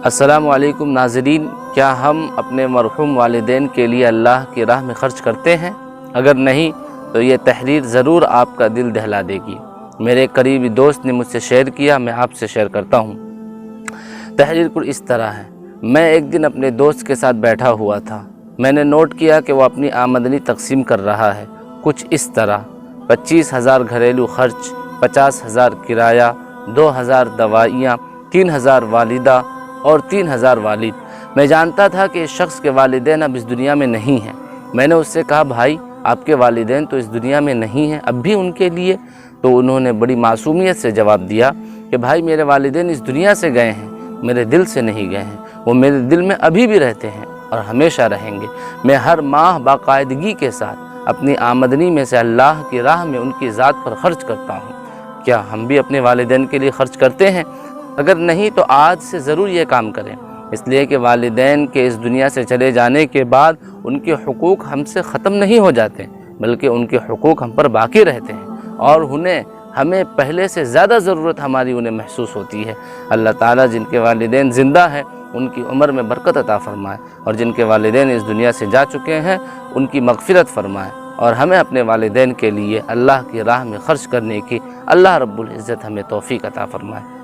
السلام علیکم ناظرین، کیا ہم اپنے مرحوم والدین کے لیے اللہ کی راہ میں خرچ کرتے ہیں؟ اگر نہیں تو یہ تحریر ضرور آپ کا دل دہلا دے گی۔ میرے ایک قریبی دوست نے مجھ سے شیئر کیا، میں آپ سے شیئر کرتا ہوں۔ تحریر کچھ اس طرح ہے: میں ایک دن اپنے دوست کے ساتھ بیٹھا ہوا تھا۔ میں نے نوٹ کیا کہ وہ اپنی آمدنی تقسیم کر رہا ہے کچھ اس طرح: 25,000 گھریلو خرچ، 50,000 کرایہ، 2,000 دوائیاں، 3,000 والدہ اور 3,000 والد۔ میں جانتا تھا کہ اس شخص کے والدین اب اس دنیا میں نہیں ہیں۔ میں نے اس سے کہا، بھائی آپ کے والدین تو اس دنیا میں نہیں ہیں، اب بھی ان کے لیے؟ تو انہوں نے بڑی معصومیت سے جواب دیا کہ بھائی میرے والدین اس دنیا سے گئے ہیں، میرے دل سے نہیں گئے ہیں، وہ میرے دل میں ابھی بھی رہتے ہیں اور ہمیشہ رہیں گے۔ میں ہر ماہ باقاعدگی کے ساتھ اپنی آمدنی میں سے اللہ کی راہ میں ان کی ذات پر خرچ کرتا ہوں۔ کیا ہم بھی اپنے والدین کے لیے خرچ کرتے ہیں؟ اگر نہیں تو آج سے ضرور یہ کام کریں، اس لیے کہ والدین کے اس دنیا سے چلے جانے کے بعد ان کے حقوق ہم سے ختم نہیں ہو جاتے، بلکہ ان کے حقوق ہم پر باقی رہتے ہیں اور ہمیں پہلے سے زیادہ ضرورت ہماری انہیں محسوس ہوتی ہے۔ اللہ تعالیٰ جن کے والدین زندہ ہیں ان کی عمر میں برکت عطا فرمائے، اور جن کے والدین اس دنیا سے جا چکے ہیں ان کی مغفرت فرمائے، اور ہمیں اپنے والدین کے لیے اللہ کی راہ میں خرچ کرنے کی اللہ رب العزت ہمیں توفیق عطا فرمائے۔